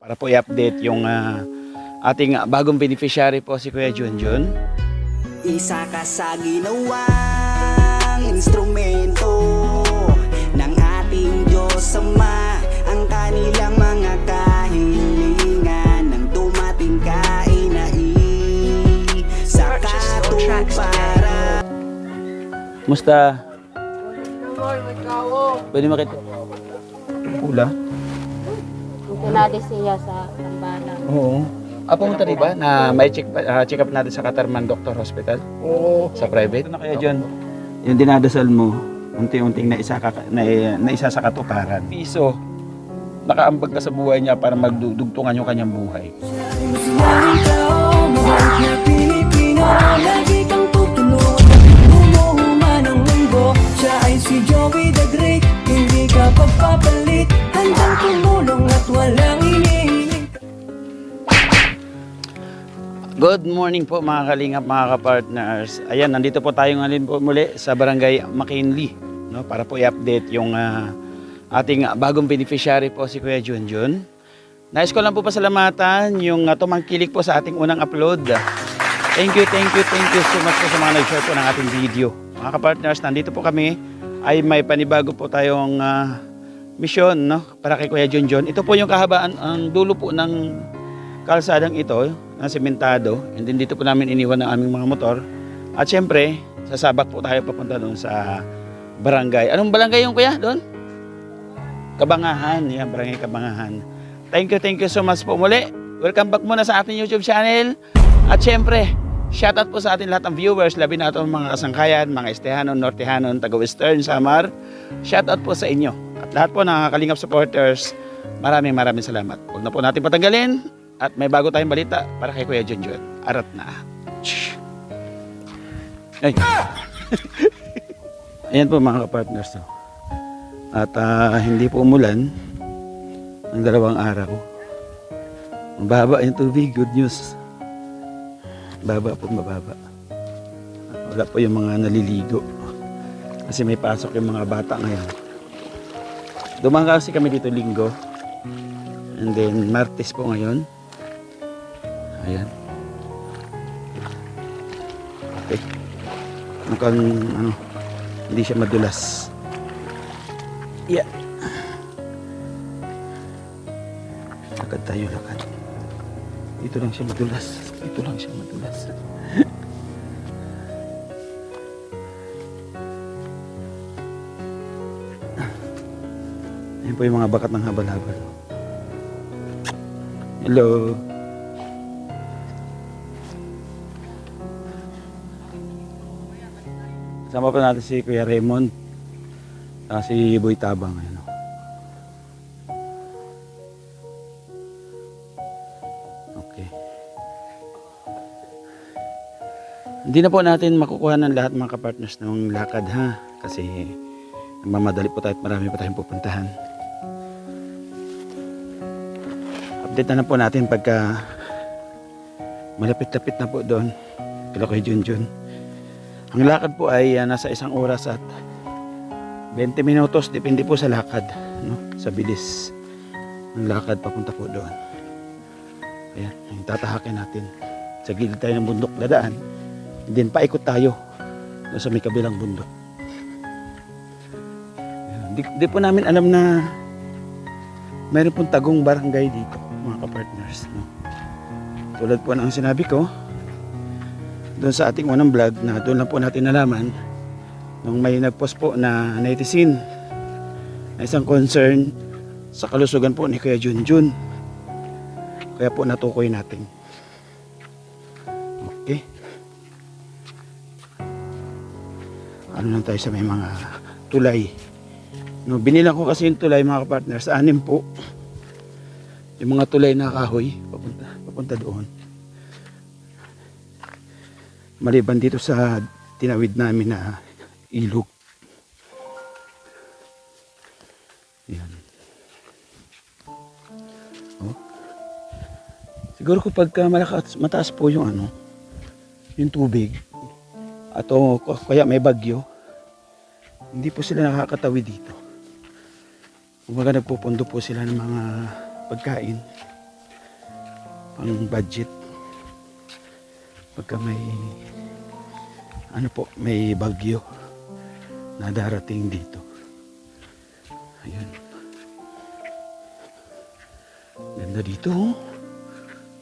Para po i-update yung ating bagong beneficiary po si Kuya Junjun. Isa ka sa ginawang instrumento ng ating Diyos Ama. Ang kanilang mga kahilingan ng dumating sa katuparan. Musta? Pwede makita? Pula? Tunadi siya sa tambalan. Oo. Pumunta rin ba na may check up natin sa Katarman Doctor Hospital? Oo. Sa private? Ano kaya John? Yung dinadasal mo, unti-unting naisa sa katuparan. Piso, nakaambag ka sa buhay niya para magdugtungan yung kanyang buhay. Lagi kang tutulog, umuhuman ang mundo. Siya ay si Joey the Great, hindi ka pagpapalit. Handang tumulong at walang hinihiling. Good morning po mga kalingap, mga kapartners. Ayan, nandito po tayo ngayon po muli sa Barangay McKinley, no, para po i-update yung ating bagong beneficiary po si Kuya Junjun. Nais ko lang po pasalamatan yung tumangkilik po sa ating unang upload. Thank you so much po sa mga nag-share po ng ating video. Mga kapartners, nandito po kami ay may panibago po tayong misyon, no, para kay Kuya Junjun. Ito po yung kahabaan, ang dulo po ng kalsadang ito, na sementado, and then dito po namin iniwan ng aming mga motor. At syempre, sasabak po tayo papunta doon sa barangay. Anong barangay yung kuya doon? Kabangahan, yan, barangay Kabangahan. Thank you so much po muli. Welcome back muna sa ating YouTube channel. At syempre, shoutout po sa ating lahat ng viewers, labi na ito mga kasangkayan, mga Estehanon, Nortehanon, taga-Western, Samar. Shoutout po sa inyo. At lahat po ng Kalingap supporters, maraming salamat. Huwag na po natin patanggalin. At may bago tayong balita para kay Kuya Junjun. Arat na. Ay. Ayan po mga kapartners. No? At hindi po umulan ng 2 araw. Mababa yung tubig. Good news. Mababa. Wala po yung mga naliligo. Kasi may pasok yung mga bata ngayon. Dumaan kasi kami dito Linggo. And then Martes po ngayon. Ayan. Okay. Mukhang hindi siya madulas. Yeah. Lakad tayo, lakad. Dito lang siya madulas. Ayan po yung mga bakat ng habal-habal. Hello. Sama pa natin si Kuya Raymond at si Boy Tabang. Ayan. Okay. Hindi na po natin makukuha ng lahat mga kapartners ng lakad ha. Kasi nagmamadali po tayo at marami pa tayong pupuntahan. Update na po natin pagka malapit-lapit na po doon kila Kuya Junjun. Ang lakad po ay nasa 1 oras at 20 minutos, depende po sa lakad, no? Sa bilis ng lakad papunta po doon. Ayan, yung tatahakin natin. Sa gilid tayo ng bundok dadaan, and then paikot tayo doon sa may kabilang bundok. Di po namin alam na mayroon pong tagong barangay dito, mga kapartners, no? Tulad po ng sinabi ko doon sa ating unang vlog, na doon lang po natin nalaman nung may nagpost po na netizen na isang concern sa kalusugan po ni Kuya Junjun. Kaya po natukoy natin. Okay. Ano lang tayo sa may mga tulay. No, binilang ko kasi yung tulay mga partners, 6 po. Yung mga tulay na kahoy papunta doon. Maliban dito sa tinawid namin na ilog. Yan. Oh. Siguro kapag mataas po yung yung tubig, at kaya may bagyo, hindi po sila nakakatawid dito. Kumbaga nagpupundo po sila ng mga pagkain pang budget. Pagka may ano po, may bagyo na darating dito. Ayan. Ganda dito, oh.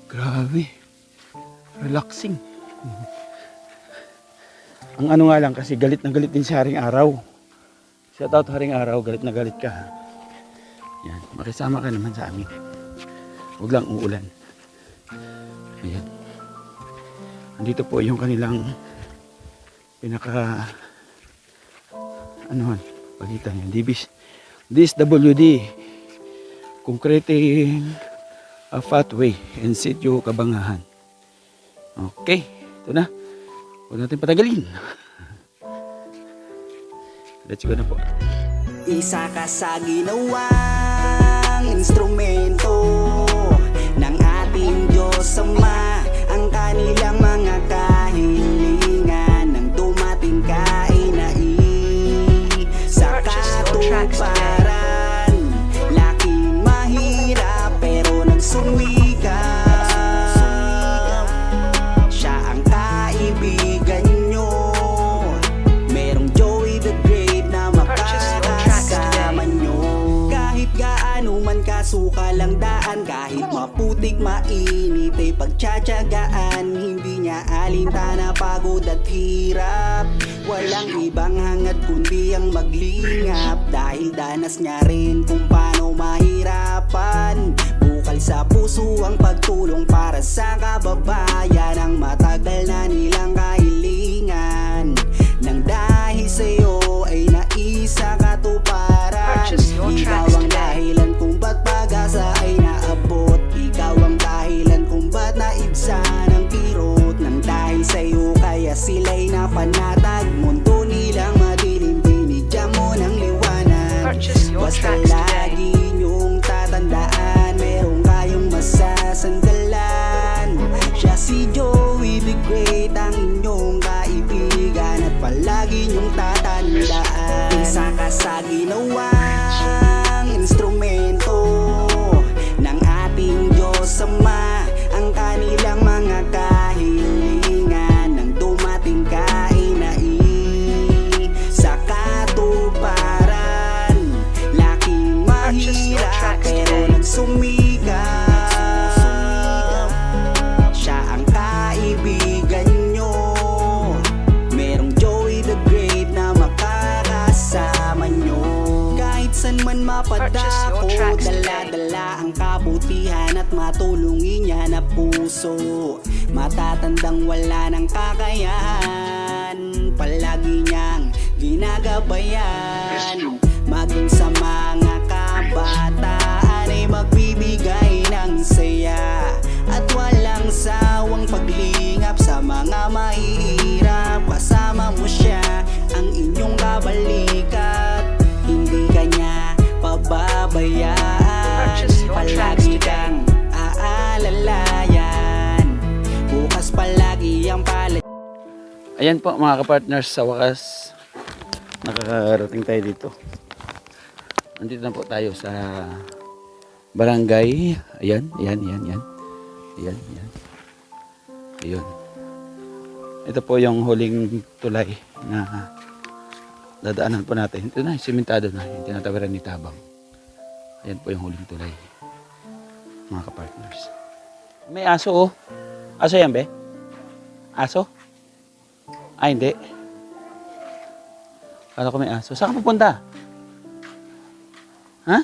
Grabe. Relaxing. Ang ano nga lang kasi galit na galit din si Haring Araw. Shout out Haring Araw, galit na galit ka. Yan, makisama ka naman sa amin. Huwag lang uulan. Ayan. Andito po yung kanilang pinaka ano pagitan yan. DSWD Concreting a Pathway in Sitio Kabangahan. Okay, ito na. Huwag natin patagalin. Let's go na po. Isa ka sa ginawang instrumento ng ating Diyos Ama. Ang kanilang mga kahilingan nang dumating ka ay sa katuparan. Laking mahirap pero nagsumikap. Siya ang kaibigan nyo. Merong Joey the Great na makakasama nyo. Kahit gaano man kasuka lang daan, kahit maputik mainit ay pagtsatsagaan. Hindi niya alintana pagod at hirap. Walang ibang hangad kundi ang maglingap. Dahil danas niya rin kung paano mahirapan. Bukal sa puso ang pagtulong para sa kababayan. Ang matagal na nilang kahilingan nang dahil sa'yo ay naisa katuparan. Ikaw ang dahilan kung ba't pag-asa ay naabot. Ikaw ang dahilan kung ba't naibsa ng kirot. Nang dahil sa'yo kaya sila'y napanatag. Mundo nilang madilim, binigyan mo ng liwanag. Basta lagi niyong tatandaan, meron kayong masasandalan. Siya si Joey the Great, ang inyong kaibigan, at palagi niyong tatandaan. Isa ka sa ginawang instrumento ng ating Diyos Ama. Ang kanilang mga kahilingan nang dumating ka ay sa katuparan. Laking mahirap pero nagsumikap. Siya ang kaibigan nyo. Merong Joey the Great na makakasama nyo. Kahit san man mapadako, dala-dala ang kabutihan at matulungin niya na puso. Matatandang wala ng kakayahan, palagi niyang ginagabayan. Maging sa mga kabataan ay magbibigay ng saya at walang sawang paglingap sa mga mahihirap. Kasama mo siya, ang inyong kabalikat. Hindi kanya pababayaan, palagi kang aalalayan. Bukas palagi ang palagi. Ayan po mga kapartners, sa wakas nakakarating tayo dito. Nandito na po tayo sa barangay. Ayan. Ayun. Ito po yung huling tulay na dadaanan po natin. Ito na, simentado na. Yung tinatawaran ni Tabang. Ayan po yung huling tulay. Mga kapartners. May aso oh. Aso yan be? Aso? Ay hindi. Kala ko may aso. Saan ka pupunta? Ha?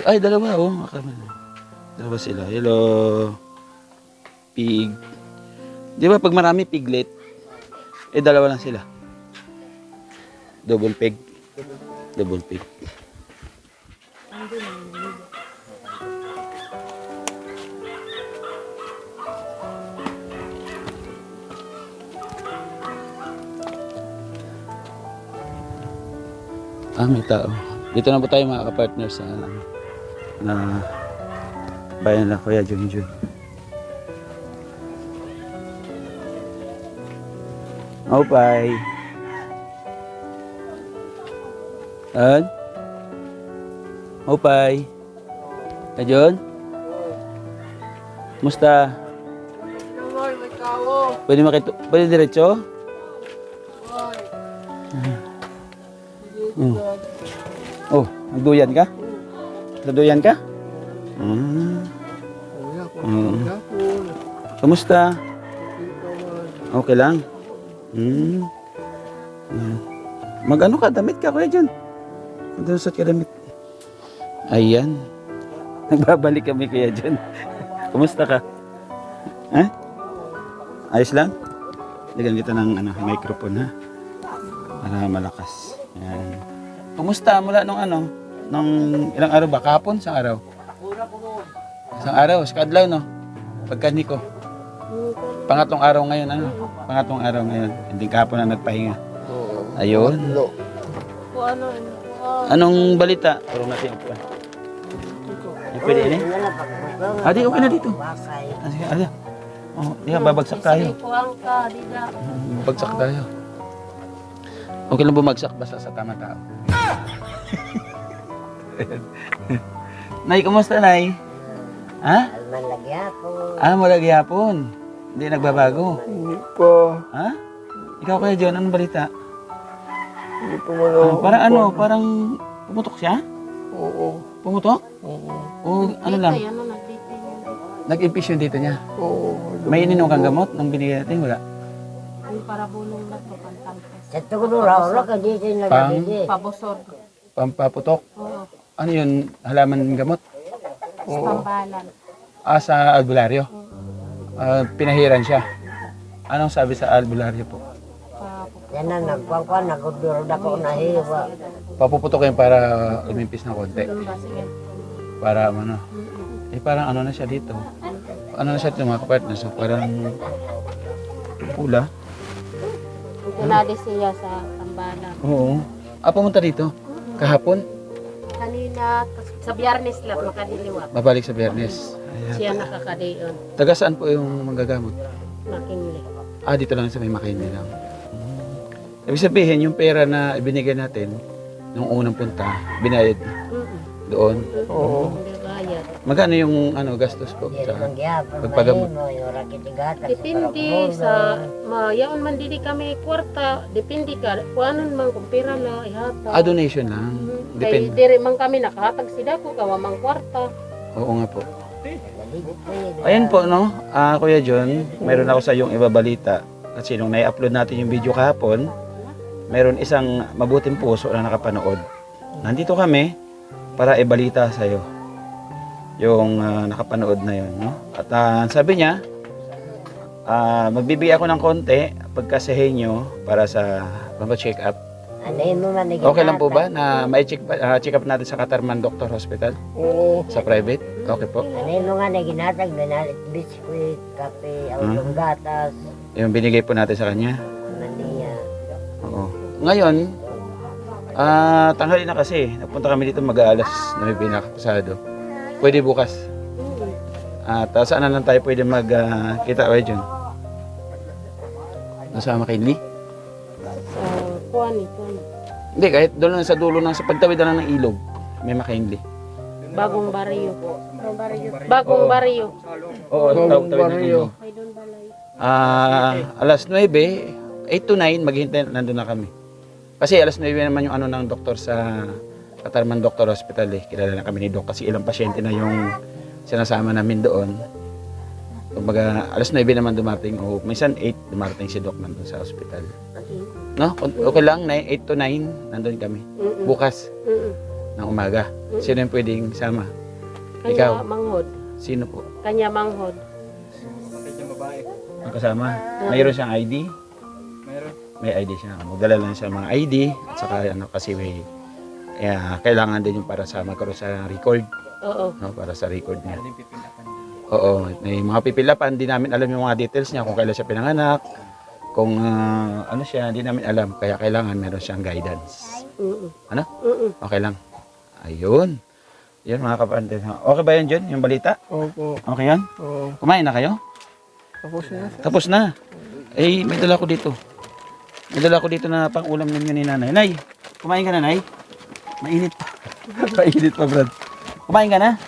Ay, dalawa oh. Dalawa sila. Hello. Pig. Di ba pag marami piglet, dalawa lang sila. Double pig. Double pig. May tao. Dito na po tayo mga kapartner sa na bayan na Kuya Junjun. Opay. An? Opay. Kajon? Musta? Pwede diretso? Oh, nagduyan ka? Nagduyan ka? Kamusta? Okay lang? Mag-ano ka? Damit ka kuya dyan. Magdusot ka damit. Ayan. Nagbabalik kami kuya dyan. Kumusta ka? Ha? Ayos lang? Lagyan kita ng microphone ha. Para malakas. Ayan. Kumusta mula nung ilang araw ba? Kahapon? Isang araw? Isang araw, sa kadlaw no? Pagkani ko. Pangatlong araw ngayon, Pangatlong araw ngayon. Hindi kahapon na nagpahinga. Ayun. Anong balita? Puro natin upuan. Pwede ini? Di okay na dito. Sige, oh, di babagsak tayo. Babagsak tayo. Okay lang bumagsak basta sa tamang tao. Nay, kumusta Nay? Ha? Malagyapon. Hindi nagbabago. Hindi po. Ha? Ikaw kaya John, anong balita? Hindi po malo. Parang pumutok siya? Oo. Pumutok? Oo. O ano lang? Nag-impis yung dito niya? Oo. May ininom kang gamot nung binigay natin? Wala? Para bulong na to, pantampes. Pabosod. Pampaputok? Oo. Ano yun? Halaman gamot? Tambalan. Sa albularyo? Pinahiran siya. Anong sabi sa albularyo po? Yan na, nagpangkwan, nagudurod ako na hiwa. Papuputok yan para umimpis ng konti. Sige. Para parang ano na siya dito. Ano na siya dito mga kapartners. So, parang pula. Tunali siya sa tambalan. Oo. Pumunta dito? Kahapon? Kanina, sa biyernes lang makadiliwa. Babalik sa Biyernes. Ayan. Siya nakakadayon. Taga saan po yung manggagamot? Makinli. Dito lang sa may Makaini lang. Ibig sabihin, yung pera na ibinigay natin nung unang punta, binayad doon. Oo. Hindi bayad. Magkano yung gastos po sa pagpagamot? Depende sa mayaon man dili kami kwarta, depende ka kung anon man kung pera la ihata. Donation lang. Kay Depende. dire man kami nakahatag sila ko kawa mang kwarta. Oo nga po. Ayan po, no? Kuya John, mayroon ako sa iyong ibabalita. Kasi nung nai-upload natin yung video kahapon, mayroon isang mabuting puso na nakapanood. Nandito kami para ibalita sa iyo yung nakapanood na yun, no? At sabi niya, magbibigay ako ng konti pagkasahin nyo para sa check up. Okay lang po ba na check up natin sa Katarman Doctor Hospital? Oo. Sa private? Okay po. Ano nga na ginatag, binalit biskuit, kape, ang gatas, Yung binigay po natin sa kanya. maniya. Oo. Ngayon, tanghali na kasi. Nagpunta kami dito mag-aalas 9 na kapasado. Pwede bukas. At saan na lang tayo pwede magkita kayo dyan? Nasa Makainli? Sa kuan ito. Hindi, kahit doon lang sa dulo sa pagtawid na lang ng ilog. May Makainli. Bagong baryo. Bagong baryo. Oo, tawid ng ilog. Ay doon balay. Alas 9, 8 to 9, maghintay, nandun na kami. Kasi alas 9 naman yung ng doktor sa Katarman Doctor Hospital eh. Kilala na kami ni Doc kasi ilang pasyente na yung sinasama namin doon. Kumbaga, alas 9 naman dumating o minsan 8 dumating si Doc nandun sa hospital. No? Okay lang, 8 to 9 nandun kami. Bukas ng umaga. Sino yung pwedeng sama? Kanya Ikaw? manghod. Sino po? Kanya manghod. Ang kasama? Mayroon siyang ID? May ID siya. Magdala lang siya ng mga ID at saka kasi may kailangan din yung para sa magkaroon sa record. Oo. No, para sa record niya. Oo, may mga pipilapan, hindi namin alam yung mga details niya kung kailan siya pinanganak, kung ano siya, hindi namin alam. Kaya kailangan meron siyang guidance. Ano? Okay lang. Ayun. Yan mga kapatid. Okay ba yan, John? Yung balita? Opo. Okay yan? Oo. Kumain na kayo? Tapos na. Tapos na. May dala ko dito. May dala ko dito na pang-ulam ninyo ni nanay. Nay, kumain ka na, Nay? Mainit pa. Mainit pa, Brad. Kumain ka na?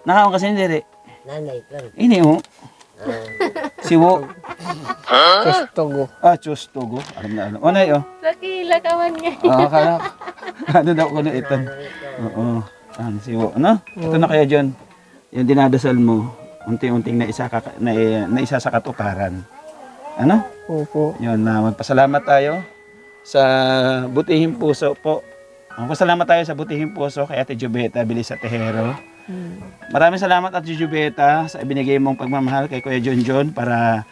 Nakaon kasi hindi. Nanay ko. Ini oh. Siwo. Kastogo. Chustogo. Alam na alam. Onay oh. Sakila kawan nga. Kala. Ano daw ko na itan. Oo. Siwo. Ano? Ito na kaya John. Yung dinadasal mo, unti-unting naisa sa katuparan. Ano? Opo. Yun, magpasalamat tayo sa butihing puso po. Magpasalamat tayo sa butihing puso kay Ate Jubeta Bilis sa Tejero. Maraming salamat Ate Jubeta sa ibinigay mong pagmamahal kay Kuya John para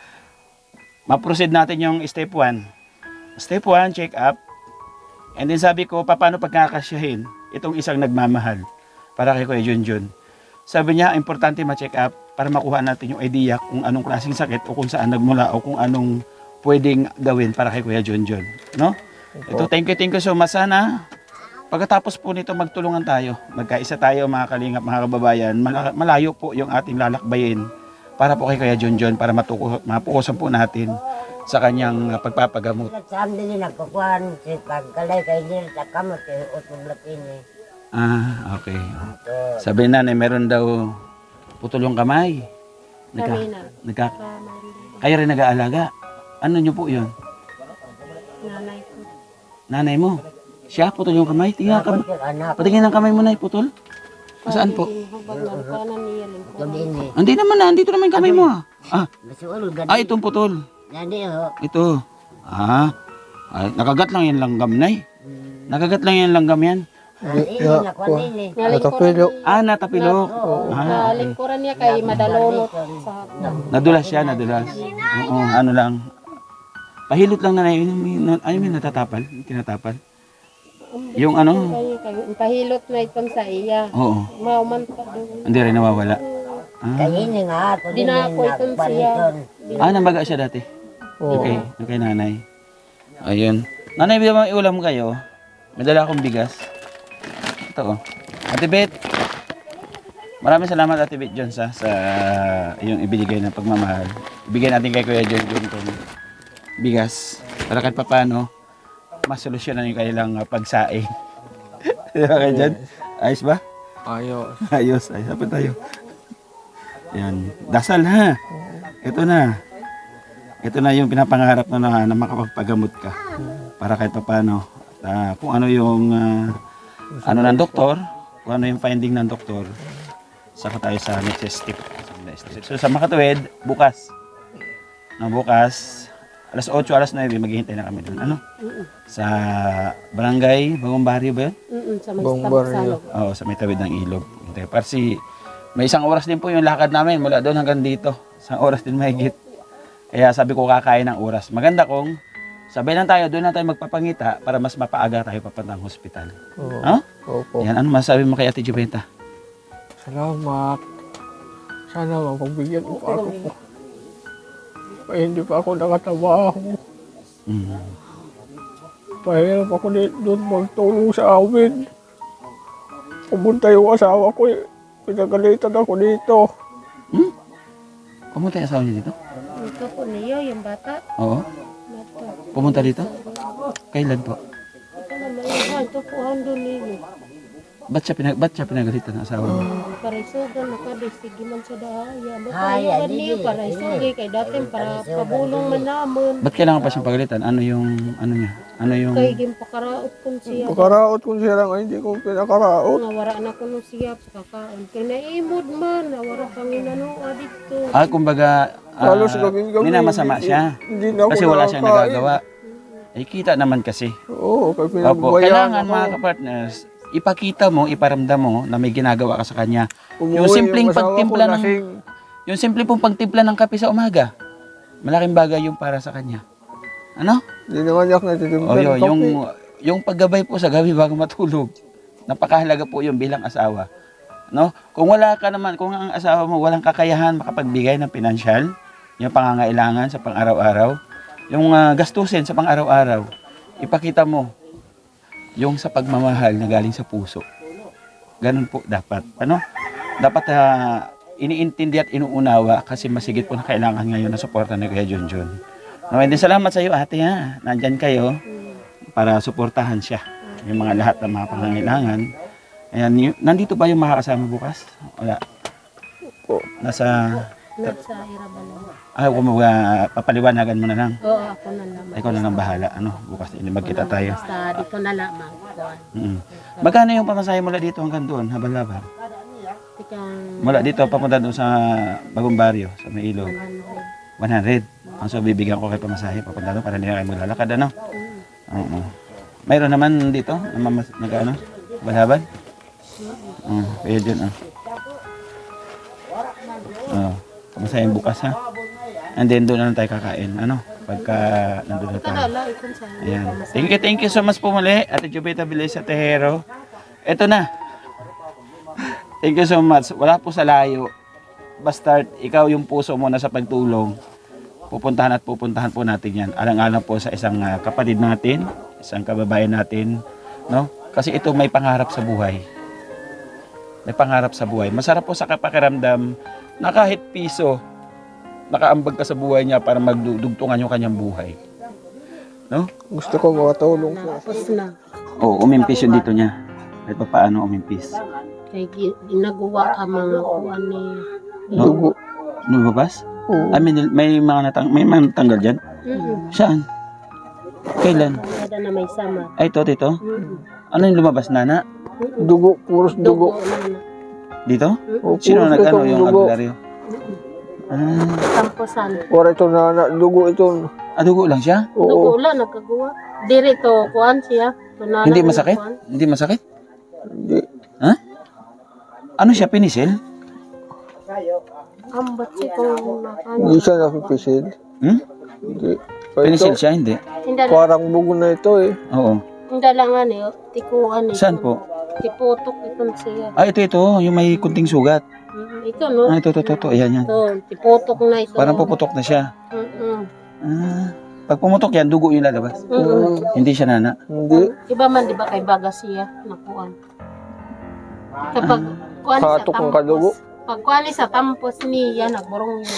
ma-proceed natin yung step 1. Step 1, check up. And then sabi ko, paano pagkakasyahin itong isang nagmamahal para kay Kuya John. Sabi niya, importante ma-check up para makuha natin yung idea kung anong klaseng sakit o kung saan nagmula o kung anong pwedeng gawin para kay Kuya John. No? Ito, thank you so much. Sana pagkatapos po nito magtulungan tayo. Magkaisa tayo mga kalingap, mga kababayan. Malayo po yung ating lalakbayin para po kay Kuya John para mapukusan po natin sa kanyang pagpapagamot. Saan din nagkukuhan, si pagkalay kay nila sa kamot, kay utublat ini. Okay. Sabi na meron daw putulong kamay. Kami na. Kayo rin nag-aalaga. Ano nyo po yun? Nanay ko. Nanay mo? Siya, putol yung kamay? Tingnan ka. Anak, Patingin ng kamay mo na putol. Saan po? Hubag ng kanan niya. gabi ini. Hindi naman na, andito naman yung kamay mo. Masuol, gabi. Itong putol. Nandi ho. Ito. Nakagat lang yan langgam, Nay. Nakagat lang yan langgam yan. Ini, nakuha ini. Natapilo. Natapilok. Nalikuran niya kay madalonot sa Nadulas siya, nadulas. Oo, ano lang. Pahilot lang na ano yung natatapal? Tinatapal? Yung ano? Pahilot na itong sa iya. Oo. Maumanta doon. Hindi rin nawawala. Kaya ini nga, ito din Dinako itong siya. Nabaga siya dati. Okay, okay nanay. Ayun. Nanay, bila mga iulam kayo, may dala akong bigas. Ito oh. Ate Bet, maraming salamat Ate Bet John sa iyong ibinigay ng pagmamahal. Ibigay natin kay Kuya John itong bigas. Para kahit paano, masolusyonan yung kanilang pagsaing. Okay dyan? Ayos ba? Ayos. Ayos. Hapit tayo. Yan. Dasal ha. Ito na. Ito na yung pinapangarap mo na makapagpagamot ka. Para kahit paano. Kung ano yung ano ng doktor, kung ano yung finding ng doktor, saka tayo sa next step. So sa Makatuwid, bukas. Bukas, alas 8, alas 9, maghihintay na kami doon. Ano? Sa barangay, Bagong Barrio ba yun? Sa may Buong stamp baryo. salog. Oo, sa may tawid ng ilog. Kasi may isang oras din po yung lakad namin mula doon hanggang dito. Isang oras din mahigit. Kaya sabi ko kakain ng oras. Maganda kung sabay lang tayo, doon na tayo magpapangita para mas mapaaga tayo papuntang hospital. Ha? Opo. Yan, ano masabi mo kay Ate Jubeta? Salamat. Sana mapagbigyan mo pa ako. Hindi pa ako nakatrabaho. Pahirap ako doon magtulong sa amin. Pumunta yung asawa ko, pinagalitan ako dito. Pumunta yung asawa niya dito? Ito po niyo, yung bata. Oo. Pumunta dito? Kailan po? Ito naman, ito po handon niyo. Ba't siya pinagalitan ng asawa niya? Parisugan, nakadisigi man sa dahaya. Ay, Baka adi, niyo, parisugi kay dati para pabulong man naman. Ba't kailangan pa siyang pagalitan? Ano yung, ano niya? Ano yung... Kay gimpakaraot kun siya. Pagkaraot kung siya lang, hindi ko pinakaraot. Nawara na kuno siya kakaon. Kaya naimod man, nawara kang inanoa dito. Kumbaga, Halos gawin-gawin. minamasama siya. Hindi na ako Kasi wala siyang nakakain. nagagawa. Ay, kita naman kasi. Oo, kaya Opo, pinagbabayaan kailangan ako. mga kapartners, ipakita mo, iparamdam mo na may ginagawa ka sa kanya. Yung Umuwi simpleng asawa ko, pagtimpla ng lasing. yung simpleng pong pagtimpla ng kape sa umaga. Malaking bagay yung para sa kanya. Ano? Hindi naman yak natitimpla O ng yun, kape. yung paggabay po sa gabi bago matulog. Napakahalaga po yung bilang asawa. No? Kung wala ka naman, kung ang asawa mo walang kakayahan makapagbigay ng pinansyal, yung pangangailangan sa pang-araw-araw, yung gastusin sa pang-araw-araw, ipakita mo yung sa pagmamahal na galing sa puso. Ganun po dapat. Ano? Dapat iniintindi at inuunawa kasi masigit po na kailangan ngayon na suporta ni Kuya John. No, hindi salamat sa iyo ate ha. Nandyan kayo para suportahan siya. Yung mga lahat ng mga pangangailangan. Ayan, nandito ba yung makakasama bukas? Wala. Nasa, Nasa Irabalan. kumbaga, papaliwanagan mo na lang. Oo, ako na naman. Ikaw na lang bahala, bukas din magkita tayo. Basta dito na lamang. Mm. Magkano yung pamasahe mula dito hanggang doon, habal-habal? Tikang Mula dito, papunta doon sa Bagong Baryo, sa May Ilog. 100. So, bibigyan ko kay pamasahe, papunta doon para hindi na kayo maglalakad, Oo. Mayroon naman dito, nag-ano, habal-habal? Kaya dyan, pamasahe bukas, ha? And then, doon na lang tayo kakain, pagka nandun na tayo. kadala, ikon sa Ayan. Thank you so much po muli, Ate Jubeta Bilesa Tejero. Ito na. Thank you so much. Wala po sa layo. Basta ikaw yung puso mo na sa pagtulong. Pupuntahan po natin yan. Alang-alang po sa isang kapatid natin, isang kababayan natin. Kasi ito may pangarap sa buhay. May pangarap sa buhay. Masarap po sa kapakiramdam na kahit piso, nakaambag ka sa buhay niya para magdugtungan yung kanyang buhay. Gusto ko makatulong po. Tapos na. Umimpis yun dito niya. Kahit pa paano umimpis. Kaya ginagawa ka mga kuwan ni Dugo. Lumabas? Oo. May mga natanggal dyan? Saan? Kailan? Kada na may sama. Ay, ito. Ano yung lumabas, nana? Dugo, puros dugo. na. Dito? Oh, Sino puros nag-ano itong yung dugo. albularyo? Tamposan. Wala ito na dugo ito. Dugo lang siya? Dugo Oo. lang, nagkagawa. Dirito, kuwan siya. Tunala Hindi ng masakit? kuwan. Hindi masakit? Hindi. Ha? Ano siya, pinisil? Ambat siya kung nakano. Hindi siya napipisil. Hindi. Pinisil Ito, siya, hindi? Hindi parang bugo na ito eh. Oo. lang tikuan eh. Saan po? Tiputok ikon siya. Ito. Yung may kunting sugat. Ito no. Ito. Ayan yan. Ito, tiputok na ito. Parang puputok na siya. Pag pumutok yan, dugo yung lalabas. Hindi siya nana. Hindi. Iba man di ba kay baga siya nakuan. Kapag kuan sa Hatok ang kadugo. Pag kuan sa tampos niya nagburong yung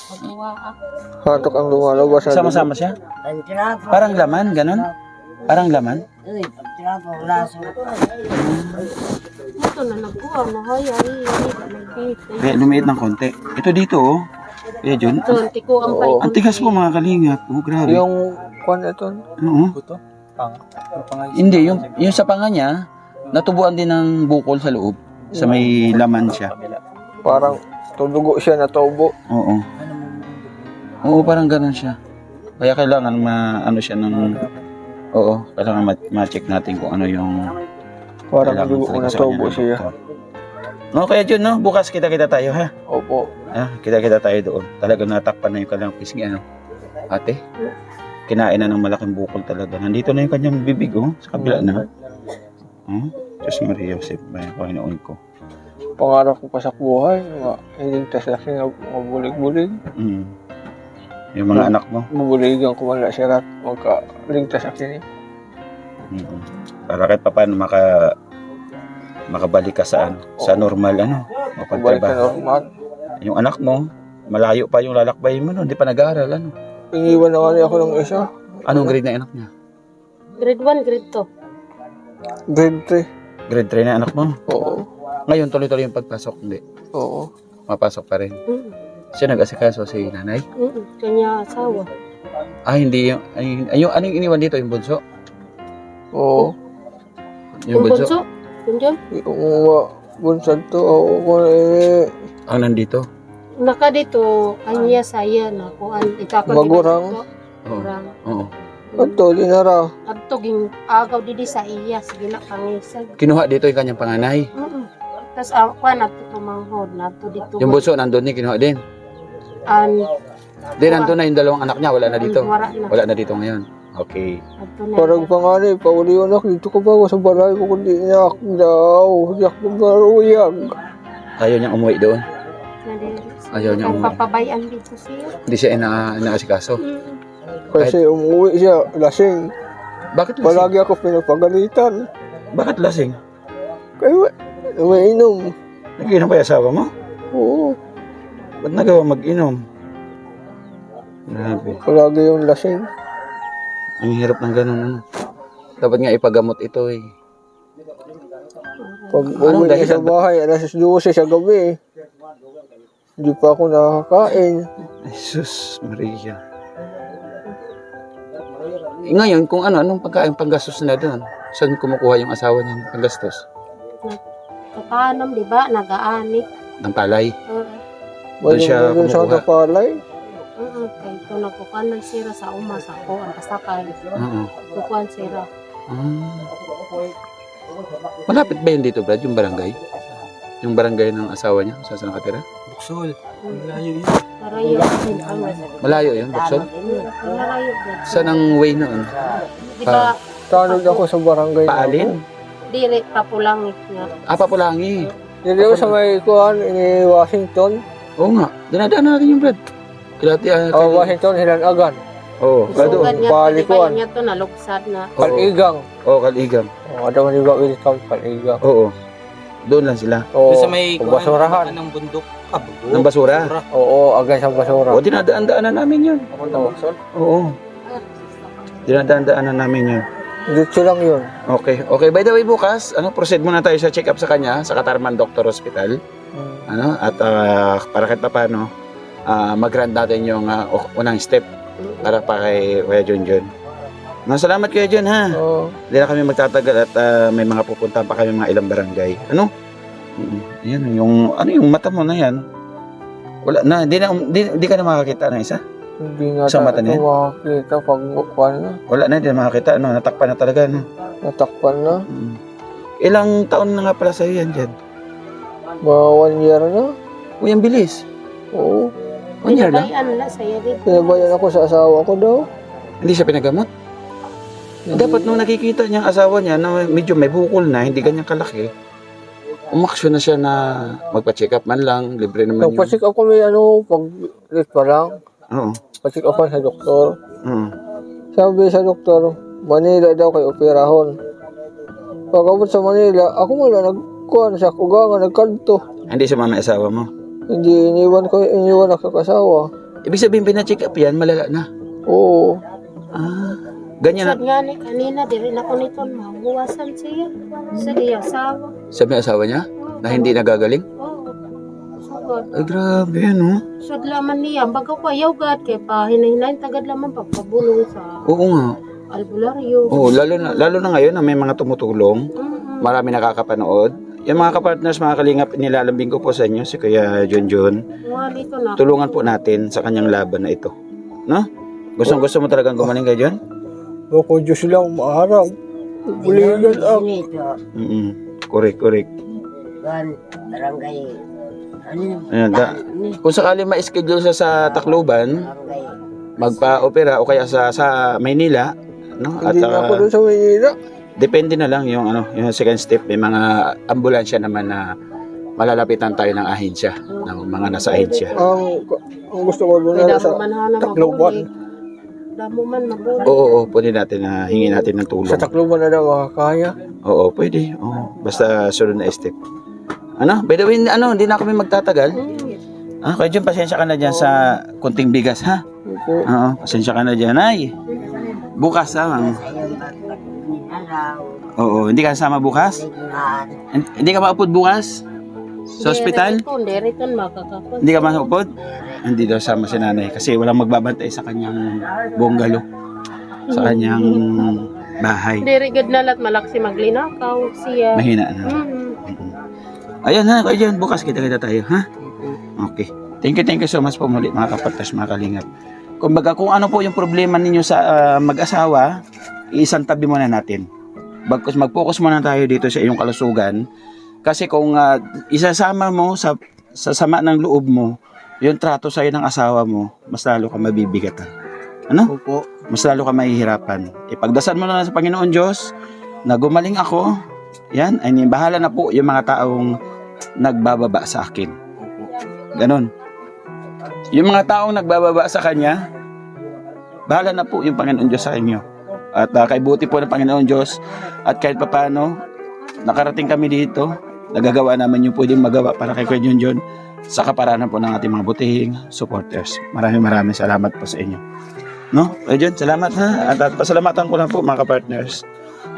pagkuha. Hatok ang lumalabas sa dugo. Sama-sama siya? Pagtrapo. Parang laman, ganun? Parang laman? Uy, pagtrapo, laso. Ito na nagkuha na hayay. Kaya lumiit ng konti. Ito dito, Kaya Jun, Ito, tikuan pa ang tigas po mga kalingap. Grabe. Yung kwan ito. Oo. Hindi, yung sa panga niya, natubuan din ng bukol sa loob. Sa may laman siya. Parang tudugo siya na tubo. Oo. Oo, parang ganun siya. Kaya kailangan siya ng... Oo, kailangan ma-check natin kung ano yung... Parang kailangan dugo talaga na sa kanya tubo ng siya. doktor. No, kaya Jun, bukas kita-kita tayo, ha? Opo. Kita-kita tayo doon. Talagang natakpan na yung kanyang pisngi, ate? Kinain na ng malaking bukol talaga. Nandito na yung kanyang bibig, sa kabila na. Diyos Maria Joseph, may Panginoon ko. Pangarap ko pa sa buhay. Hiligtas na siya mga bulig-bulig. Yung mga anak mo. Bubuligan ko wala siya at magkaligtas sa akin. Para kahit pa paano makabalik ka sa normal, Balik sa mapagtrabaho. normal. Yung anak mo, malayo pa yung lalakbayin mo, hindi pa nag-aaral, Iniwan na nga niya ako ng isa. Anong grade na anak niya? Grade 1, grade 2. Grade 3. Grade 3 na anak mo. Oo. Ngayon, tuloy-tuloy yung pagpasok, hindi. Oo. Mapasok pa rin. Siya nag-asikaso si nanay? Kanya asawa. Hindi yung anong iniwan dito, yung bunso? Oo. Yung bunso? Yung dyan? Yung bunsad to. Oo. Kung Ang nandito? Naka dito, kanya saya na kuan itakon Magurang. Magurang. Oo. ito, linara. Adto ging agaw didi sa iya sige na pangisag. Kinuha dito yung kanyang panganay. Tas kuan adto tumanghod nadto dito. Yung bunso nandun din, kinuha din. Nandun na yung dalawang anak niya, wala na dito. Wala na dito ngayon. Okay. Adto na. Parang panganay, pauli yun ako. Dito ko ba ako sa balay ko kundi iyak daw. Iyak ng baruyag. Ayaw niyang umuwi doon. Ayaw niya umuwi. Papabayan dito siya. Hindi siya inaasikaso. Kasi umuwi siya, lasing. Bakit lasing? Palagi ako pinapagalitan. Bakit lasing? Kaya may inom. Nag-inom pa yung asawa mo? Oo. Ba't nagawa mag-inom? Grabe. Palagi yung lasing. Ang hirap ng ganun. Dapat nga ipagamot ito eh. Pag Anong uwi niya sa dahilan? bahay, alas 12 sa gabi. Hindi pa ako nakakain. Jesus Maria. Ngayon, kung anong pagkain panggastos na doon? Saan kumukuha yung asawa niya ng panggastos? Katanam, di ba? Nag-aani. Ng palay. Doon siya sa kumukuha. napalay. Kaya ito nakukuhan ng sira sa umas ako. Ang kasakal. Oo. Kukuhan sira. Malapit ba yun dito, Brad? Yung barangay? Yung barangay ng asawa niya? Saan siya nakatira? Marayo din kami. Malayo yun, Buksol? Marayo din. Saan ang way noon? Di ba? Tanod ako sa barangay. Paalin? Diri papulangit nga. Papulangi. Hindi ako sa may kuhan, ini Washington. Oo nga. Dinadaan natin yung Brad. Washington, Hilanagan. Oo, kado. Sugad niya, Palikuan. palikuan niya to, nalugsad na. Paligang. Oo, Kaligang. Ada man yung welcome, Paligang. Oo. Doon lang sila. Oo, Sa may basurahan. ng bundok. Ng basura. Oo, agay sa basura. Oo, dinadaan-daanan namin yun. Oo. Dinadaan-daanan namin yun. Dito lang yun. Okay. Okay, by the way, bukas, proceed muna tayo sa check-up sa kanya, sa Katarman Doctor Hospital. At para kahit pa paano, mag-grant natin yung unang step para pa kay Kuya Junjun. Salamat Kuya Jun, ha. Oo. Hindi na kami magtatagal at may mga pupunta pa kami mga ilang barangay. Yan, yung mata mo na yan. Wala na, hindi ka na makakita ng isa. Hindi nga Sa mata niya? makakita pag kuhan na. Wala na, hindi na makakita. Natakpan na talaga. Natakpan na. Ilang taon na nga pala sa'yo yan dyan? Ba 1 year na? Uy, ang bilis. Oo. 1 year lang? Pinabayan na saya din. Pinabayan ako sa asawa ko daw. Hindi siya pinagamot? Dapat nung nakikita niya ang asawa niya na medyo may bukol na, hindi ganyan kalaki, umaksyon na siya na magpa-check up man lang, libre naman yun. Nagpa-check up kami pag late pa lang. Oo. Pa-check up sa doktor. Oo. Sabi sa doktor, Manila daw kay operahon. Pag abot sa Manila, ako wala nagkuhan sa kugangan, nagkanto. Hindi siya mama asawa mo. Hindi iniwan ako kasawa. Ibig sabihin, pina-check up yan, malala na. Oo. Ganyan na. Sad nga ni kanina, diri na ko nito, mahuwasan siya. Sa di asawa. Sabi ng asawa niya, na hindi nagagaling. Oo. Sugod. Ay, grabe, Sud laman niya, baga ko ayaw gad kay pa hinahinayin tagad laman pagpabulong sa Oo nga. albularyo. Oo, lalo na ngayon na may mga tumutulong. Marami nakakapanood. Yung mga kapartners, mga kalingap, nilalambing ko po sa inyo, si Kuya Junjun. Mga dito na. Tulungan po natin sa kanyang laban na ito. No? Gusto mo talagang gumaling kay John? Ako Diyos lang, maharap. Buligan ako. Correct. Barangay. Ayan, kung sakali ma-schedule siya sa Tacloban, Barangay. magpa-opera o kaya sa Maynila, no? At Hindi na ako doon sa Manila. depende na lang yung second step. May mga ambulansya naman na malalapitan tayo ng ahensya, ng mga nasa ahensya. Ang gusto ko doon Kay na damo sa man hana Tacloban. mabuli. Damo man mabuli. Oo, pwede natin na hingin natin ng tulong. Sa Tacloban na daw makakaya. Oo, pwede. Oo, basta sunod na step. By the way, hindi na kami magtatagal. Kaya dyan, pasensya ka na dyan sa kunting bigas, ha? Opo. Oo, pasensya ka na dyan, ay. Bukas lang. Oo, hindi ka kasama bukas? Hindi ka maupod bukas? Sa ospital? Diri ton makakapon. Hindi ka maupod? Hindi daw sama si nanay kasi walang magbabantay sa kanyang bungalow. Sa kanyang bahay. Diri gid nalat malaksi maglinakaw siya. Mahina na. Ayan ha, kaya dyan, bukas kita tayo, ha? Okay. Thank you so much po muli mga kapartners, mga kalingap. Kumbaga kung ano po yung problema ninyo sa mag-asawa, isang tabi muna natin. Bagkus mag-focus muna tayo dito sa iyong kalusugan. Kasi kung isasama mo sa sama ng loob mo, yung trato sa'yo ng asawa mo, mas lalo ka mabibigatan. Opo. Mas lalo ka mahihirapan. Ipagdasal mo na sa Panginoon Diyos na gumaling ako. Yan, bahala na po yung mga taong nagbababa sa akin. Ganon. Yung mga taong nagbababa sa Kanya, bahala na po yung Panginoon Diyos sa inyo. At kay buti po ng Panginoon Diyos at kahit papano, nakarating kami dito, nagagawa naman yung pwedeng magawa para kay Kuya Junjun sa kaparanan po ng ating mga butihing supporters. Maraming salamat po sa inyo. No? Kuya Jun, salamat ha. At pasalamatan ko lang po mga kapartners.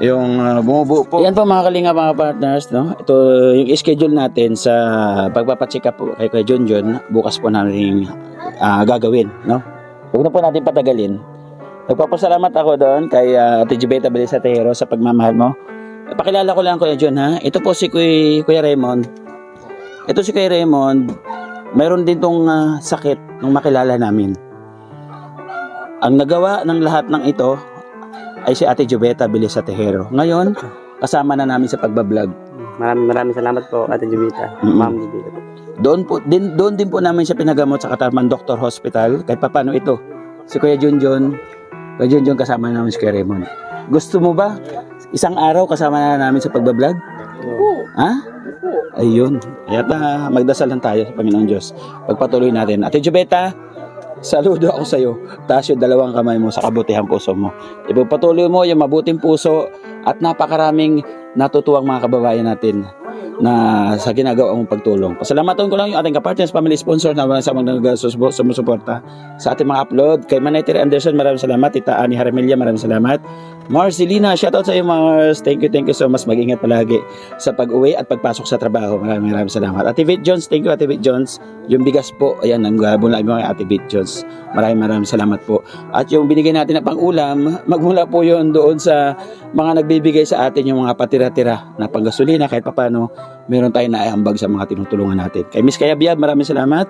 yung bumubuo po. Yan po mga kalinga mga partners, no? Ito yung schedule natin sa pagpapacheck up po kay Junjun. Bukas po namin gagawin, no? Huwag na po natin patagalin. Nagpapasalamat ako doon kay Ate Jubeta Belisatero sa pagmamahal mo. Pakilala ko lang Kuya Jun ha. Ito po si Kuya Raymond. Ito si Kuya Raymond. Mayroon din tong sakit nung makilala namin. Ang nagawa ng lahat ng ito ay si Ate Jubeta Belisatero. Ngayon, kasama na namin sa pagbablog. Maraming salamat po, Ate Jubita. Ma'am Jubita po. Doon din po namin siya pinagamot sa Katarman Doctor Hospital. Kahit paano ito, si Kuya Junjun kasama namin si Kuya Raymond. Gusto mo ba isang araw kasama na namin sa pagbablog? Ha? Ayun. Kaya magdasal lang tayo sa Panginoon Diyos. Pagpatuloy natin. Ate Jubeta, saludo ako sa iyo. Taas yung dalawang kamay mo sa kabutihang puso mo. Ipagpatuloy mo yung mabuting puso at napakaraming natutuwang mga kababayan natin na sa ginagawa mong pagtulong. Pasalamatan ko lang yung ating kapartners, family sponsor na walang samang sumusuporta sa ating mga upload. Kay Manetri Anderson, maraming salamat. Tita Ani Haramilya, maraming salamat. Marcelina, shoutout sa iyo Mars. Thank you so much. Mag-ingat palagi sa pag-uwi at pagpasok sa trabaho. Maraming salamat. Ate Vit Jones, thank you Ate Vit Jones. Yung bigas po, ayan, ang bulag mo kay Ate Vit Jones. Maraming salamat po. At yung binigay natin na pang-ulam, magmula po yun doon sa mga nagbibigay sa atin yung mga patira-tira na panggasolina kahit papano meron tayong naiambag sa mga tinutulungan natin. Kay Miss Kayabyab, maraming salamat.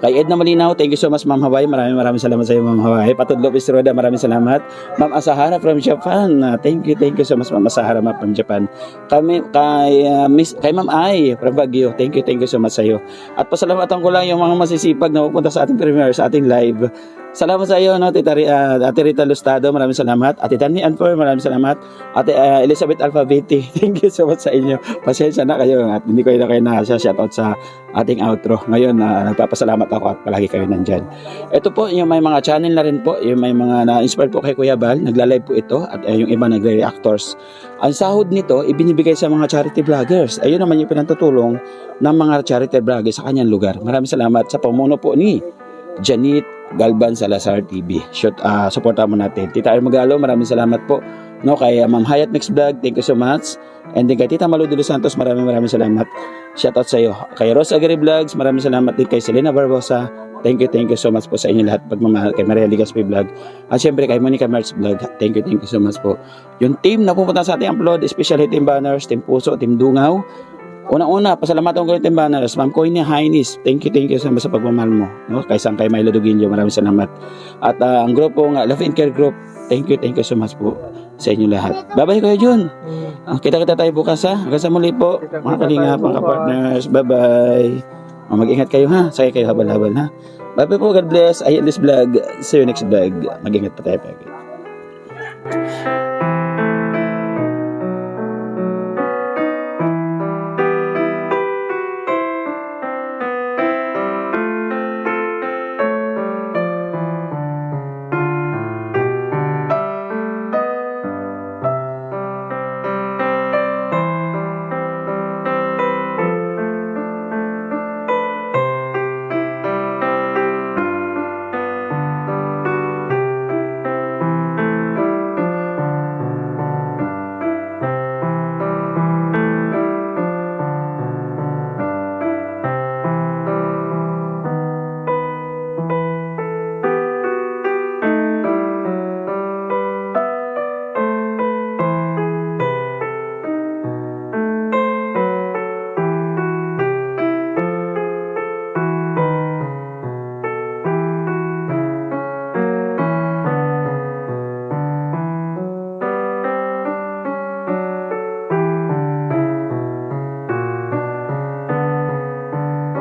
Kay Edna Malinaw, thank you so much Ma'am Hawaii. Maraming salamat sa iyo Ma'am Hawaii. Patud Lopez Roda, maraming salamat. Ma'am Asahara from Japan. Thank you so much Ma'am Asahara from Japan. Kay Ma'am Ai from Baguio. Thank you so much sa iyo. At pasalamatan ko lang yung mga masisipag na pupunta sa ating premiere, sa ating live. Salamat sa iyo, no, Ate Rita Lustado, maraming salamat. Ate Dani Anfor, maraming salamat. Ate Elizabeth Alphabeti, thank you so much sa inyo. Pasensya na kayo at hindi ko na kayo shoutout sa ating outro. Ngayon, nagpapasalamat ako at palagi kayo nandyan. Ito po, yung may mga channel na rin po, yung may mga na-inspire po kay Kuya Bal, nagla-live po ito at yung iba nagre-reactors. Ang sahod nito, ibinibigay sa mga charity vloggers. Ayun naman yung pinatutulong ng mga charity vloggers sa kanyang lugar. Maraming salamat sa pamuno po ni Janet Galban Salazar TV. Supportan mo natin. Tita Armagalo, maraming salamat po. No, kay Ma'am Hayat Mix Vlog, thank you so much. And then kay Tita Malu de los Santos, maraming salamat. Shoutout sa iyo. Kay Rose Agri Vlogs, maraming salamat din kay Selena Barbosa. Thank you so much po sa inyo lahat. Pagmamahal kay Maria Ligaspi Vlog. At syempre kay Monica Merz Vlog. Thank you so much po. Yung team na pupunta sa ating upload, especially Team Banners, Team Puso, Team Dungaw. Una, pasalamatan ko yung Team Banners. Ma'am Coyne Hainis, thank you so much sa pagmamahal mo. No? Kay Milo Duguinio, maraming salamat. At ang grupong Love and Care Group, thank you so much po sa inyo lahat. Bye-bye Kuya Jun. Kita tayo bukas ha. Hanggang sa muli po, mga kalingap, mga partners. Bye-bye. Mag-ingat kayo ha. Saya kayo habal-habal ha. Bye-bye po. God bless. I end this vlog. See you next vlog. Mag-ingat pa tayo.